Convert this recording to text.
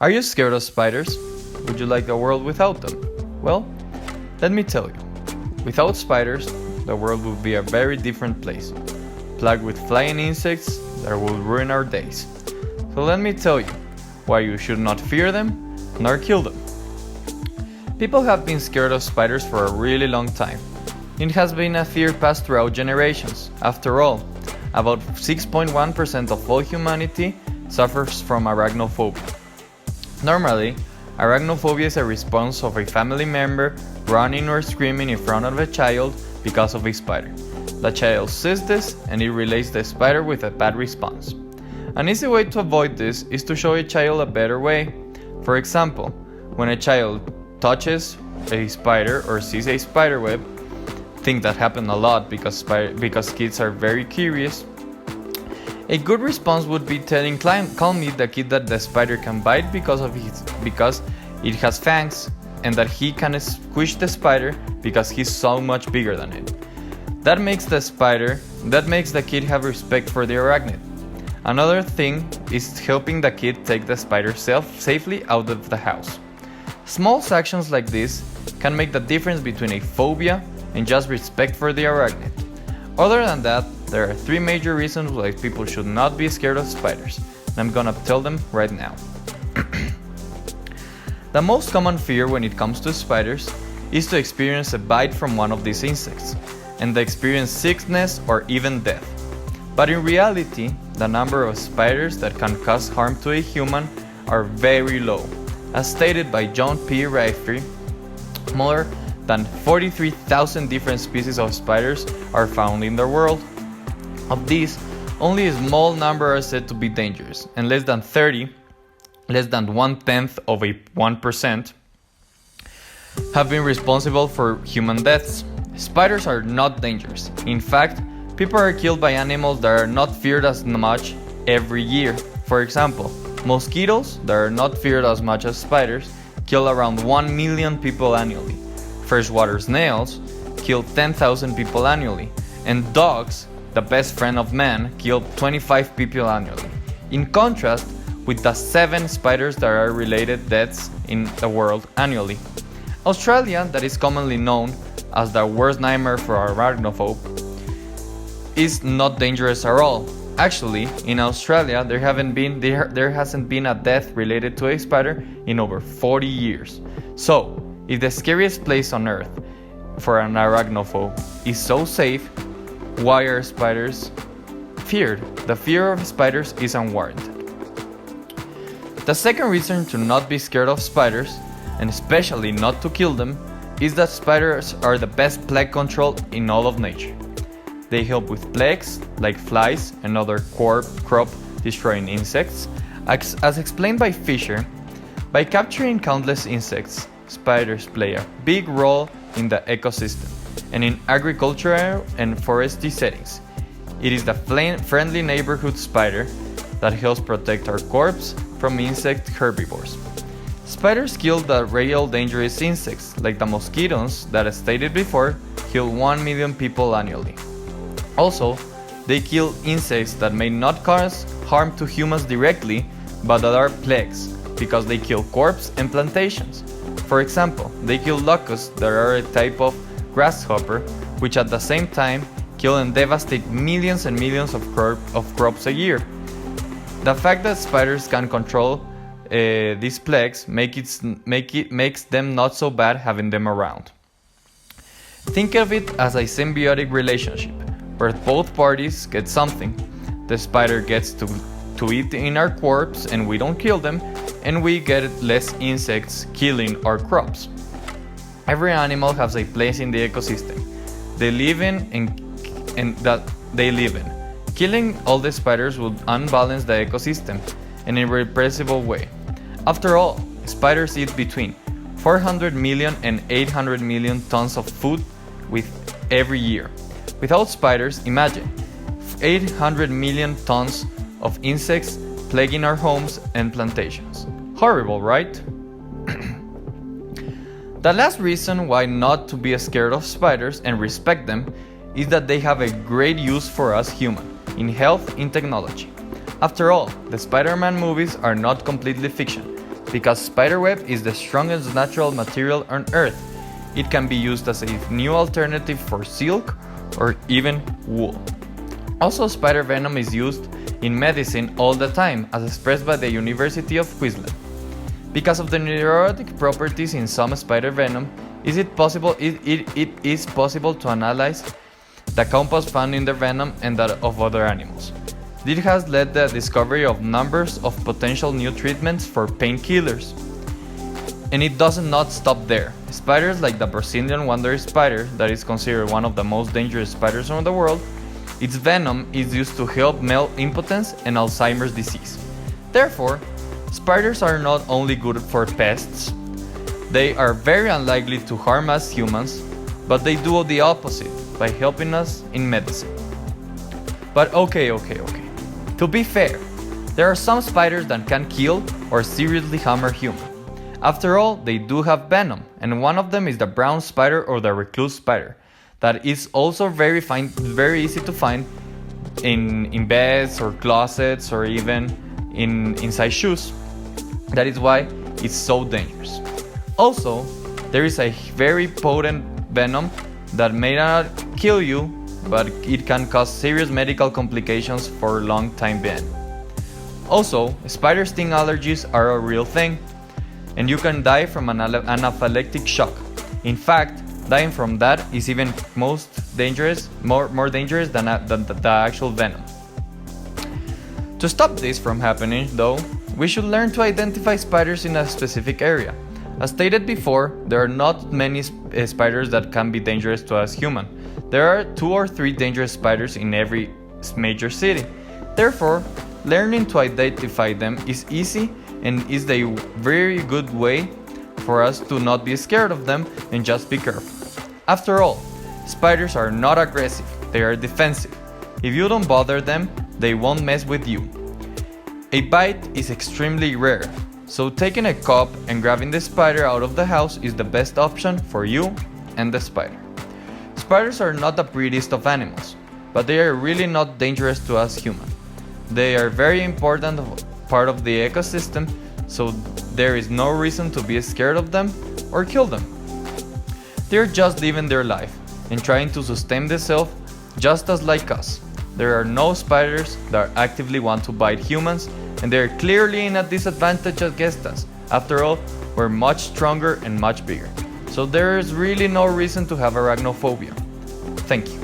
Are you scared of spiders? Would you like a world without them? Well, let me tell you. Without spiders, the world would be a very different place, plagued with flying insects that will ruin our days. So let me tell you why you should not fear them nor kill them. People have been scared of spiders for a really long time. It has been a fear passed throughout generations. After all, about 6.1% of all humanity suffers from arachnophobia. Normally, arachnophobia is a response of a family member running or screaming in front of a child because of a spider. The child sees this and it relates the spider with a bad response. An easy way to avoid this is to show a child a better way. For example, when a child touches a spider or sees a spider web, think that happens a lot because kids are very curious. A good response would be telling calmly the kid that the spider can bite because it has fangs, and that he can squish the spider because he's so much bigger than it. That makes the kid have respect for the arachnid. Another thing is helping the kid take the spider safely out of the house. Small actions like this can make the difference between a phobia and just respect for the arachnid. Other than that, there are 3 major reasons why people should not be scared of spiders, and I'm gonna tell them right now. The most common fear when it comes to spiders is to experience a bite from one of these insects, and to experience sickness or even death. But in reality, the number of spiders that can cause harm to a human are very low. As stated by John P. Rafferty, more than 43,000 different species of spiders are found in the world. Of these, only a small number are said to be dangerous, and less than 1/10 of 1%, have been responsible for human deaths. Spiders are not dangerous. In fact, people are killed by animals that are not feared as much every year. For example, mosquitoes that are not feared as much as spiders kill around 1 million people annually. Freshwater snails kill 10,000 people annually, and dogs, the best friend of man, kill 25 people annually. In contrast with the 7 spiders that are related deaths in the world annually. Australia, that is commonly known as the worst nightmare for arachnophobes, is not dangerous at all. Actually, in Australia, there hasn't been a death related to a spider in over 40 years. So, if the scariest place on earth for an arachnophobe is so safe, why are spiders feared? The fear of spiders is unwarranted. The second reason to not be scared of spiders, and especially not to kill them, is that spiders are the best plague control in all of nature. They help with plagues like flies and other crop-destroying insects. As explained by Fisher, by capturing countless insects, spiders play a big role in the ecosystem and in agricultural and forestry settings. It is the friendly neighborhood spider that helps protect our crops from insect herbivores. Spiders kill the real dangerous insects, like the mosquitoes that, as stated before, kill 1 million people annually. Also, they kill insects that may not cause harm to humans directly, but that are plagues, because they kill crops and plantations. For example, they kill locusts that are a type of grasshopper, which at the same time kill and devastate millions and millions of crops a year. The fact that spiders can control these plagues makes them not so bad having them around. Think of it as a symbiotic relationship, where both parties get something. The spider gets to eat in our crops and we don't kill them, and we get less insects killing our crops. Every animal has a place in the ecosystem they live in and that they live in. Killing all the spiders would unbalance the ecosystem in an irrepressible way. After all, spiders eat between 400 million and 800 million tons of food every year. Without spiders, imagine 800 million tons of insects plaguing our homes and plantations. Horrible, right? The last reason why not to be scared of spiders and respect them is that they have a great use for us humans in health and technology. After all, the Spider-Man movies are not completely fiction. because spiderweb is the strongest natural material on Earth. It can be used as a new alternative for silk or even wool. Also, spider venom is used in medicine all the time, as expressed by the University of Queensland. Because of the neurotic properties in some spider venom, it is possible to analyze the compounds found in the venom and that of other animals. This has led to the discovery of numbers of potential new treatments for painkillers. And it does not stop there. Spiders like the Brazilian wanderer spider, that is considered one of the most dangerous spiders in the world, its venom is used to help male impotence and Alzheimer's disease. Therefore, spiders are not only good for pests, they are very unlikely to harm us humans, but they do the opposite by helping us in medicine. But okay. To be fair, there are some spiders that can kill or seriously harm a human. After all, they do have venom, and one of them is the brown spider or the recluse spider, that is also very easy to find in beds or closets or even inside shoes. That is why it's so dangerous. Also, there is a very potent venom that may not kill you, but it can cause serious medical complications for a long time being. Also, spider sting allergies are a real thing, and you can die from an anaphylactic shock. In fact, dying from that is even more dangerous than the actual venom. To stop this from happening, though, we should learn to identify spiders in a specific area. As stated before, there are not many spiders that can be dangerous to us humans. There are 2 or 3 dangerous spiders in every major city. Therefore, learning to identify them is easy and is a very good way for us to not be scared of them and just be careful. After all, spiders are not aggressive, they are defensive. If you don't bother them, they won't mess with you. A bite is extremely rare, so taking a cup and grabbing the spider out of the house is the best option for you and the spider. Spiders are not the prettiest of animals, but they are really not dangerous to us humans. They are very important part of the ecosystem, so there is no reason to be scared of them or kill them. They're just living their life and trying to sustain themselves just as like us. There are no spiders that actively want to bite humans, and they are clearly in a disadvantage against us. After all, we're much stronger and much bigger. So there is really no reason to have arachnophobia. Thank you.